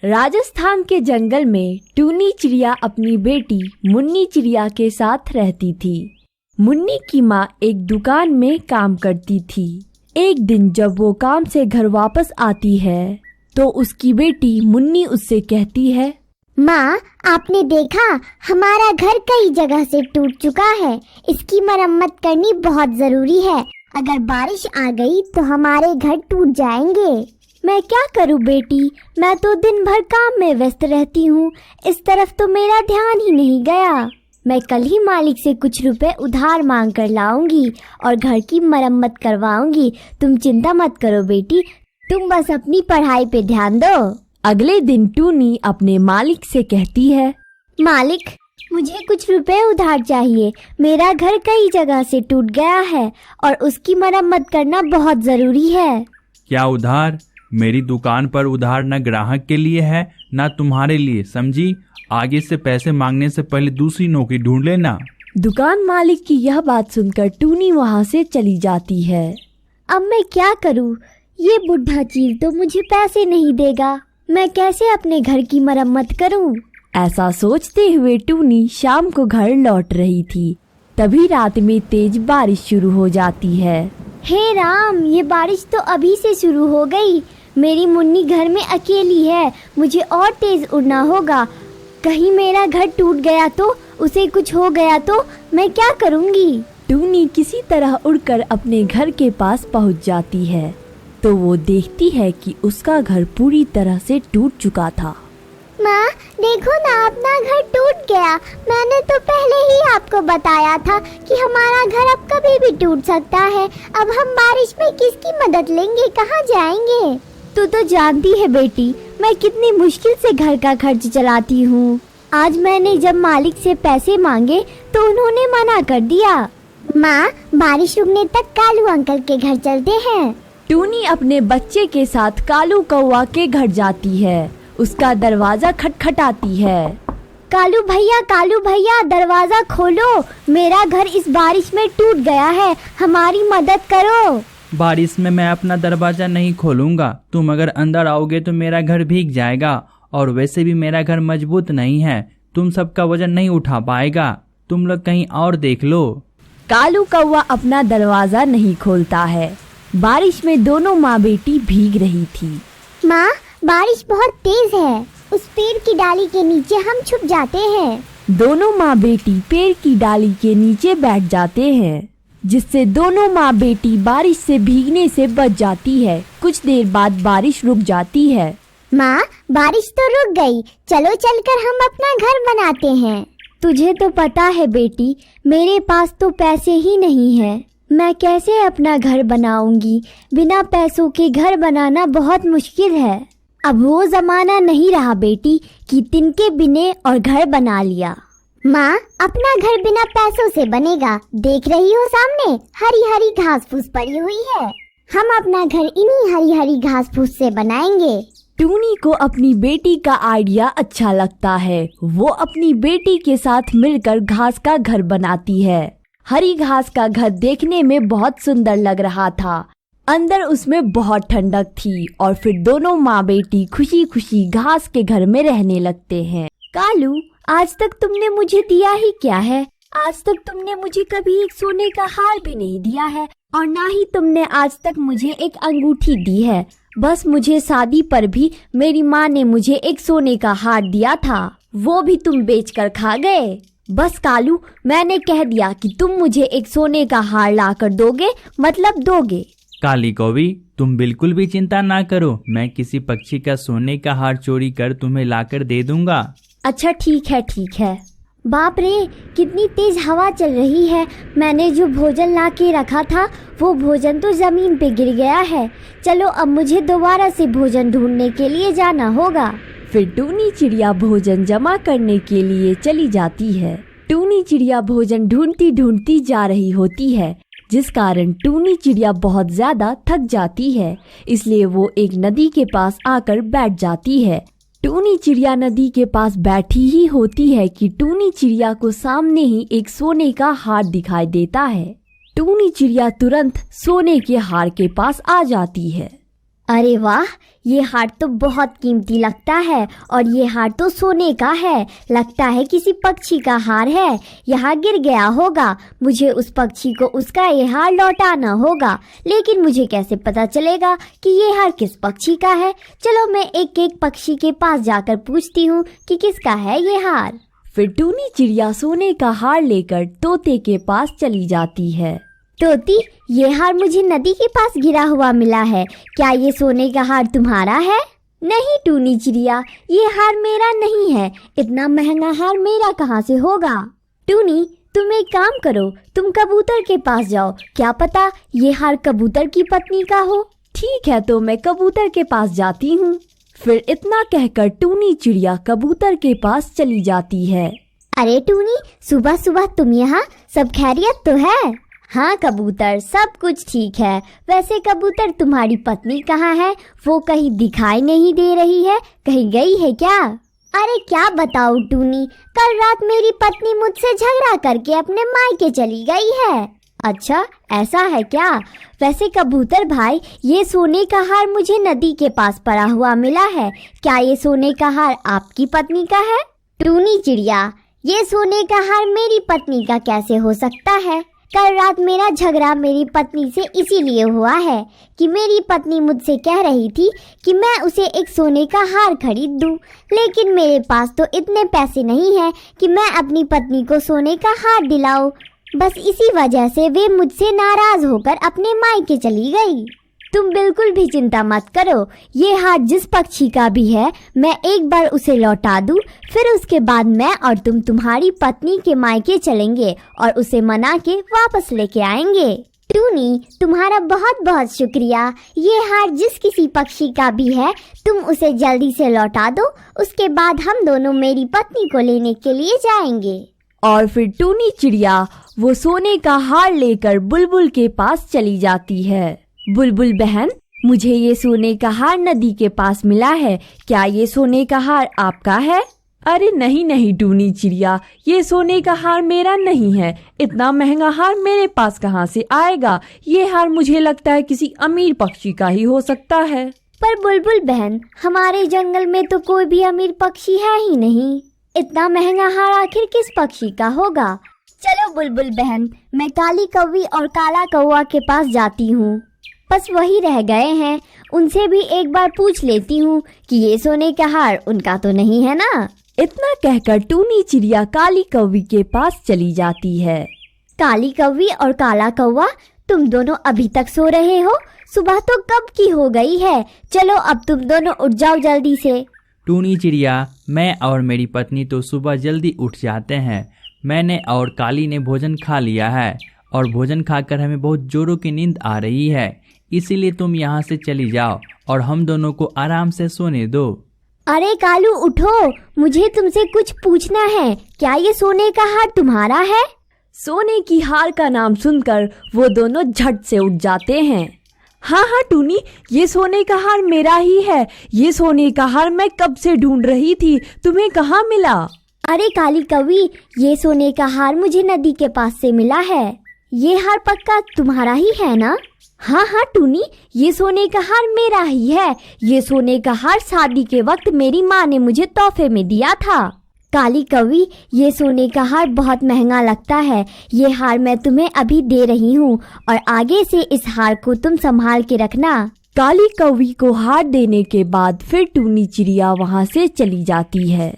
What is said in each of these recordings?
राजस्थान के जंगल में टूनी चिड़िया अपनी बेटी मुन्नी चिड़िया के साथ रहती थी। मुन्नी की माँ एक दुकान में काम करती थी। एक दिन जब वो काम से घर वापस आती है तो उसकी बेटी मुन्नी उससे कहती है, माँ, आपने देखा हमारा घर कई जगह से टूट चुका है। इसकी मरम्मत करनी बहुत जरूरी है। अगर बारिश आ गई तो हमारे घर टूट जाएंगे। मैं क्या करूँ बेटी, मैं तो दिन भर काम में व्यस्त रहती हूँ। इस तरफ तो मेरा ध्यान ही नहीं गया। मैं कल ही मालिक से कुछ रुपए उधार मांग कर लाऊंगी और घर की मरम्मत करवाऊंगी। तुम चिंता मत करो बेटी, तुम बस अपनी पढ़ाई पे ध्यान दो। अगले दिन टूनी अपने मालिक से कहती है, मालिक, मुझे कुछ रुपए उधार चाहिए। मेरा घर कई जगह से टूट गया है और उसकी मरम्मत करना बहुत जरूरी है। क्या उधार? मेरी दुकान पर उधार न ग्राहक के लिए है न तुम्हारे लिए, समझी? आगे से पैसे मांगने से पहले दूसरी नौकरी ढूंढ लेना। दुकान मालिक की यह बात सुनकर टूनी वहाँ से चली जाती है। अब मैं क्या करूँ? ये बुढ़ा चील तो मुझे पैसे नहीं देगा। मैं कैसे अपने घर की मरम्मत करूँ? ऐसा सोचते हुए टूनी शाम को घर लौट रही थी। तभी रात में तेज बारिश शुरू हो जाती है। हे राम, ये बारिश तो अभी से शुरू हो गई। मेरी मुन्नी घर में अकेली है। मुझे और तेज उड़ना होगा। कहीं मेरा घर टूट गया तो, उसे कुछ हो गया तो मैं क्या करूँगी? टूनी किसी तरह उड़कर अपने घर के पास पहुँच जाती है तो वो देखती है कि उसका घर पूरी तरह से टूट चुका था। माँ, देखो ना, अपना घर टूट गया। मैंने तो पहले ही आपको बताया था कि हमारा घर अब कभी भी टूट सकता है। अब हम बारिश में किसकी मदद लेंगे? कहाँ जाएंगे? तू तो जानती है बेटी, मैं कितनी मुश्किल से घर का खर्च चलाती हूँ। आज मैंने जब मालिक से पैसे मांगे तो उन्होंने मना कर दिया। माँ, बारिश रुकने तक कालू अंकल के घर चलते हैं। टूनी अपने बच्चे के साथ कालू कौवा के घर जाती है। उसका दरवाजा खटखटाती है। कालू भैया, दरवाजा खोलो। मेरा घर इस बारिश में टूट गया है, हमारी मदद करो। बारिश में मैं अपना दरवाजा नहीं खोलूंगा। तुम अगर अंदर आओगे तो मेरा घर भीग जाएगा और वैसे भी मेरा घर मजबूत नहीं है। तुम सबका वजन नहीं उठा पाएगा। तुम लोग कहीं और देख लो। कालू कौवा अपना दरवाजा नहीं खोलता है। बारिश में दोनों माँ बेटी भीग रही थी। माँ, बारिश बहुत तेज है। उस पेड़ की डाली के नीचे हम छुप जाते हैं। दोनों माँ बेटी पेड़ की डाली के नीचे बैठ जाते हैं, जिससे दोनों माँ बेटी बारिश से भीगने से बच जाती है। कुछ देर बाद बारिश रुक जाती है। माँ, बारिश तो रुक गई। चलो चलकर हम अपना घर बनाते हैं। तुझे तो पता है बेटी, मेरे पास तो पैसे ही नहीं है। मैं कैसे अपना घर बनाऊंगी? बिना पैसों के घर बनाना बहुत मुश्किल है। अब वो जमाना नहीं रहा बेटी कि तिनके बिने और घर बना लिया। माँ, अपना घर बिना पैसों से बनेगा। देख रही हो सामने हरी हरी घास फूस पड़ी हुई है। हम अपना घर इन्हीं हरी हरी घास फूस से बनाएंगे। टूनी को अपनी बेटी का आइडिया अच्छा लगता है। वो अपनी बेटी के साथ मिलकर घास का घर बनाती है। हरी घास का घर देखने में बहुत सुंदर लग रहा था। अंदर उसमें बहुत ठंडक थी और फिर दोनों माँ बेटी खुशी खुशी घास के घर में रहने लगते हैं। कालू, आज तक तुमने मुझे दिया ही क्या है? आज तक तुमने मुझे कभी एक सोने का हार भी नहीं दिया है और ना ही तुमने आज तक मुझे एक अंगूठी दी है। बस मुझे शादी पर भी मेरी माँ ने मुझे एक सोने का हार दिया था, वो भी तुम बेचकर खा गए। बस कालू, मैंने कह दिया कि तुम मुझे एक सोने का हार लाकर दोगे, मतलब दोगे। काली कौवी, तुम बिल्कुल भी चिंता ना करो। मैं किसी पक्षी का सोने का हार चोरी कर तुम्हें लाकर दे दूंगा। अच्छा ठीक है। बाप रे, कितनी तेज हवा चल रही है। मैंने जो भोजन ला के रखा था वो भोजन तो जमीन पे गिर गया है। चलो अब मुझे दोबारा से भोजन ढूंढने के लिए जाना होगा। फिर टूनी चिड़िया भोजन जमा करने के लिए चली जाती है। टूनी चिड़िया भोजन ढूंढती ढूंढती जा रही होती है, जिस कारण टूनी चिड़िया बहुत ज्यादा थक जाती है। इसलिए वो एक नदी के पास आकर बैठ जाती है। टूनी चिड़िया नदी के पास बैठी ही होती है कि टूनी चिड़िया को सामने ही एक सोने का हार दिखाई देता है। टूनी चिड़िया तुरंत सोने के हार के पास आ जाती है। अरे वाह, ये हार तो बहुत कीमती लगता है और ये हार तो सोने का है। लगता है किसी पक्षी का हार है, यहाँ गिर गया होगा। मुझे उस पक्षी को उसका ये हार लौटाना होगा, लेकिन मुझे कैसे पता चलेगा कि ये हार किस पक्षी का है? चलो मैं एक एक पक्षी के पास जाकर पूछती हूँ कि किसका है ये हार। फिर टूनी चिड़िया सोने का हार लेकर तोते के पास चली जाती है। तोती, ये हार मुझे नदी के पास गिरा हुआ मिला है, क्या ये सोने का हार तुम्हारा है? नहीं टूनी चिड़िया, ये हार मेरा नहीं है। इतना महंगा हार मेरा कहाँ से होगा? टूनी, तुम एक काम करो, तुम कबूतर के पास जाओ, क्या पता ये हार कबूतर की पत्नी का हो। ठीक है, तो मैं कबूतर के पास जाती हूँ। फिर इतना कहकर टूनी चिड़िया कबूतर के पास चली जाती है। अरे टूनी, सुबह सुबह तुम यहाँ, सब खैरियत तो है? हाँ कबूतर, सब कुछ ठीक है। वैसे कबूतर, तुम्हारी पत्नी कहाँ है? वो कहीं दिखाई नहीं दे रही है, कहीं गई है क्या? अरे क्या बताऊं टूनी, कल रात मेरी पत्नी मुझसे झगड़ा करके अपने मायके चली गई है। अच्छा, ऐसा है क्या? वैसे कबूतर भाई, ये सोने का हार मुझे नदी के पास पड़ा हुआ मिला है, क्या ये सोने का हार आपकी पत्नी का है? टूनी चिड़िया, ये सोने का हार मेरी पत्नी का कैसे हो सकता है? कल रात मेरा झगड़ा मेरी पत्नी से इसीलिए हुआ है कि मेरी पत्नी मुझसे कह रही थी कि मैं उसे एक सोने का हार खरीद दूं, लेकिन मेरे पास तो इतने पैसे नहीं हैं कि मैं अपनी पत्नी को सोने का हार दिलाऊं। बस इसी वजह से वे मुझसे नाराज होकर अपने मायके चली गई। तुम बिल्कुल भी चिंता मत करो, ये हार जिस पक्षी का भी है, मैं एक बार उसे लौटा दूं, फिर उसके बाद मैं और तुम तुम्हारी पत्नी के मायके चलेंगे और उसे मना के वापस लेके आएंगे। टूनी, तुम्हारा बहुत बहुत शुक्रिया। ये हार जिस किसी पक्षी का भी है, तुम उसे जल्दी से लौटा दो, उसके बाद हम दोनों मेरी पत्नी को लेने के लिए जाएंगे। और फिर टूनी चिड़िया वो सोने का हार लेकर बुलबुल के पास चली जाती है। बुलबुल बहन, मुझे ये सोने का हार नदी के पास मिला है, क्या ये सोने का हार आपका है? अरे नहीं नहीं टूनी चिड़िया, ये सोने का हार मेरा नहीं है। इतना महंगा हार मेरे पास कहाँ से आएगा? ये हार मुझे लगता है किसी अमीर पक्षी का ही हो सकता है। पर बुलबुल बहन, हमारे जंगल में तो कोई भी अमीर पक्षी है ही नहीं, इतना महंगा हार आखिर किस पक्षी का होगा? चलो बुलबुल बहन, मैं काली कौवी और काला कौवा के पास जाती हूँ, बस वही रह गए हैं, उनसे भी एक बार पूछ लेती हूँ कि ये सोने का हार उनका तो नहीं है ना। इतना कहकर टूनी चिड़िया काली कौवी के पास चली जाती है। काली कौवी और काला कौवा, तुम दोनों अभी तक सो रहे हो? सुबह तो कब की हो गई है, चलो अब तुम दोनों उठ जाओ जल्दी से। टूनी चिड़िया, मैं और मेरी पत्नी तो सुबह जल्दी उठ जाते हैं। मैंने और काली ने भोजन खा लिया है और भोजन खाकर हमें बहुत जोरों की नींद आ रही है, इसीलिए तुम यहाँ से चली जाओ और हम दोनों को आराम से सोने दो। अरे कालू उठो, मुझे तुमसे कुछ पूछना है, क्या ये सोने का हार तुम्हारा है? सोने की हार का नाम सुनकर वो दोनों झट से उठ जाते हैं। हाँ हाँ टूनी, ये सोने का हार मेरा ही है। ये सोने का हार मैं कब से ढूंढ रही थी, तुम्हें कहाँ मिला? अरे काली कौवी, ये सोने का हार मुझे नदी के पास से मिला है। ये हार पक्का तुम्हारा ही है ना? हाँ हाँ टूनी, ये सोने का हार मेरा ही है। ये सोने का हार शादी के वक्त मेरी माँ ने मुझे तोहफे में दिया था। काली कौवी, ये सोने का हार बहुत महंगा लगता है, ये हार मैं तुम्हें अभी दे रही हूँ और आगे से इस हार को तुम संभाल के रखना। काली कौवी को हार देने के बाद फिर टूनी चिड़िया वहाँ से चली जाती है।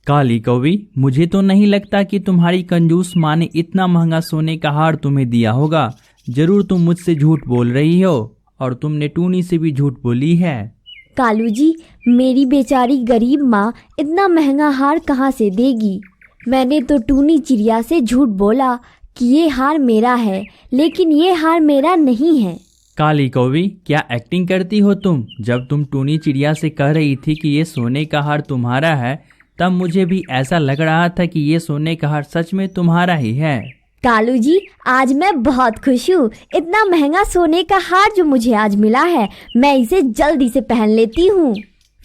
काली कौवी, मुझे तो नहीं लगता कि तुम्हारी कंजूस माँ ने इतना महंगा सोने का हार तुम्हें दिया होगा। जरूर तुम मुझसे झूठ बोल रही हो और तुमने टूनी से भी झूठ बोली है। कालू जी, मेरी बेचारी गरीब माँ इतना महंगा हार कहाँ से देगी? मैंने तो टूनी चिड़िया से झूठ बोला कि ये हार मेरा है, लेकिन ये हार मेरा नहीं है। काली कौवी, क्या एक्टिंग करती हो तुम? जब तुम टूनी चिड़िया से कह रही थी कि ये सोने का हार तुम्हारा है, तब मुझे भी ऐसा लग रहा था कि ये सोने का हार सच में तुम्हारा ही है। कालू जी, आज मैं बहुत खुश हूँ। इतना महंगा सोने का हार जो मुझे आज मिला है, मैं इसे जल्दी से पहन लेती हूँ।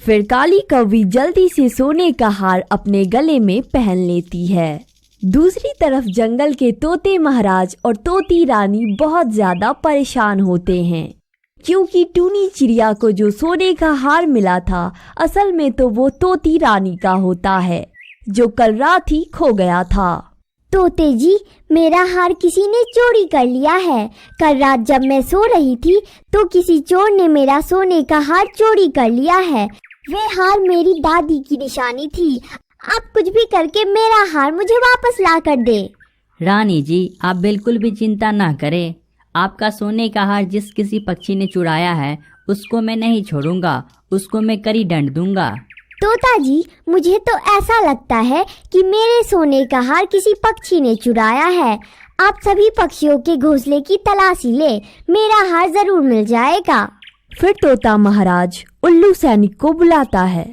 फिर काली कौवी जल्दी से सोने का हार अपने गले में पहन लेती है। दूसरी तरफ जंगल के तोते महाराज और तोती रानी बहुत ज्यादा परेशान होते हैं। क्योंकि टूनी चिड़िया को जो सोने का हार मिला था असल में तो वो तोती रानी का होता है, जो कल रात ही खो गया था। तोते जी, मेरा हार किसी ने चोरी कर लिया है। कल रात जब मैं सो रही थी तो किसी चोर ने मेरा सोने का हार चोरी कर लिया है। वे हार मेरी दादी की निशानी थी। आप कुछ भी करके मेरा हार मुझे वापस ला कर दे। रानी जी, आप बिल्कुल भी चिंता ना करें। आपका सोने का हार जिस किसी पक्षी ने चुराया है उसको मैं नहीं छोड़ूंगा, उसको मैं कड़ी दंड दूंगा। तोता जी, मुझे तो ऐसा लगता है कि मेरे सोने का हार किसी पक्षी ने चुराया है। आप सभी पक्षियों के घोंसले की तलाशी ले, मेरा हार जरूर मिल जाएगा। फिर तोता महाराज उल्लू सैनिक को बुलाता है।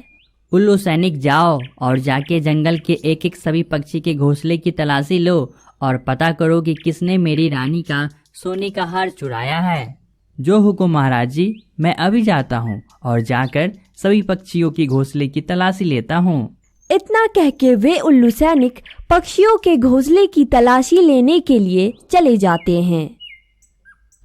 उल्लू सैनिक, जाओ और जाके जंगल के एक एक सभी पक्षी के घोंसले की तलाशी लो और पता करो कि किसने मेरी रानी का सोने का हार चुराया है। जो हुकुम महाराज जी, मैं अभी जाता हूँ और जाकर सभी पक्षियों की घोंसले की तलाशी लेता हूँ। इतना कह के वे उल्लू सैनिक पक्षियों के घोंसले की तलाशी लेने के लिए चले जाते हैं।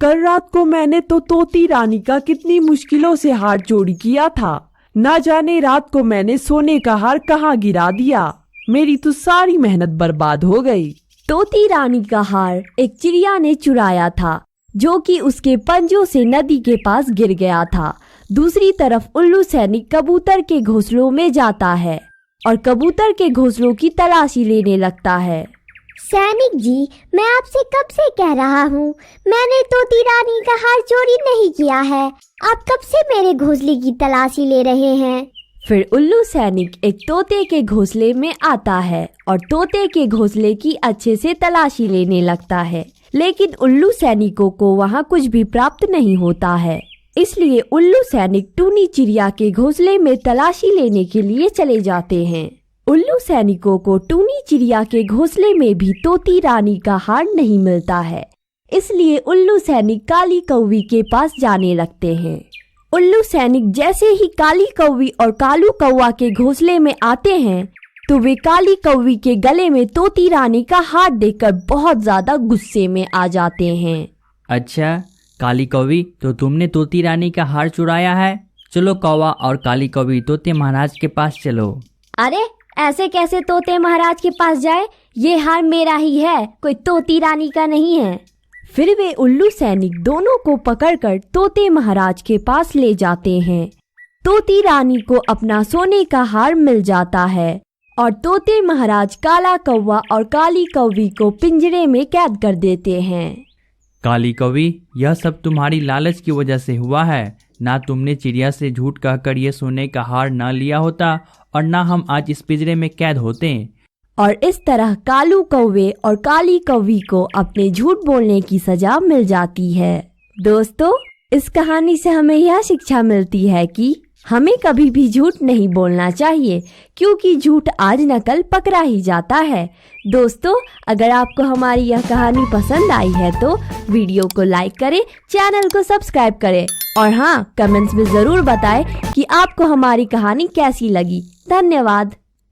कल रात को मैंने तो तोती रानी का कितनी मुश्किलों से हार चोरी किया था। ना जाने रात को मैंने सोने का हार कहाँ गिरा दिया। मेरी तो सारी मेहनत बर्बाद हो गई। तोती रानी का हार एक चिड़िया ने चुराया था, जो कि उसके पंजों से नदी के पास गिर गया था। दूसरी तरफ उल्लू सैनिक कबूतर के घोंसलों में जाता है और कबूतर के घोंसलों की तलाशी लेने लगता है। सैनिक जी, मैं आपसे कब से कह रहा हूँ, मैंने तोती रानी का हार चोरी नहीं किया है। आप कब से मेरे घोंसले की तलाशी ले रहे हैं? फिर उल्लू सैनिक एक तोते के घोंसले में आता है और तोते के घोंसले की अच्छे से तलाशी लेने लगता है, लेकिन उल्लू सैनिकों को वहाँ कुछ भी प्राप्त नहीं होता है। इसलिए उल्लू सैनिक टूनी चिड़िया के घोंसले में तलाशी लेने के लिए चले जाते हैं। उल्लू सैनिकों को टूनी चिड़िया के घोंसले में भी तोती रानी का हार नहीं मिलता है, इसलिए उल्लू सैनिक काली कौवी के पास जाने लगते हैं। उल्लू सैनिक जैसे ही काली कौवी और कालू कौवा के घोंसले में आते हैं तो वे काली कौवी के गले में तोती रानी का हार देखकर बहुत ज्यादा गुस्से में आ जाते हैं। अच्छा काली कौवी, तो तुमने तोती रानी का हार चुराया है? चलो कौवा और काली कौवी तोते महाराज के पास चलो। अरे ऐसे कैसे तोते महाराज के पास जाए? ये हार मेरा ही है, कोई तोती रानी का नहीं है। फिर वे उल्लू सैनिक दोनों को पकड़कर तोते महाराज के पास ले जाते हैं। तोती रानी को अपना सोने का हार मिल जाता है और तोते महाराज काला कौवा और काली कौवी को पिंजरे में कैद कर देते हैं। काली कौवी, यह सब तुम्हारी लालच की वजह से हुआ है। ना तुमने चिड़िया से झूठ कहकर ये सोने का हार ना लिया होता और ना हम आज इस पिंजरे में कैद होते। और इस तरह कालू कौवे और काली कौवी को अपने झूठ बोलने की सजा मिल जाती है। दोस्तों, इस कहानी से हमें यह शिक्षा मिलती है कि हमें कभी भी झूठ नहीं बोलना चाहिए, क्योंकि झूठ आज न कल पकड़ा ही जाता है। दोस्तों, अगर आपको हमारी यह कहानी पसंद आई है तो वीडियो को लाइक करें, चैनल को सब्सक्राइब करें और हाँ, कमेंट्स में जरूर बताएं कि आपको हमारी कहानी कैसी लगी। धन्यवाद।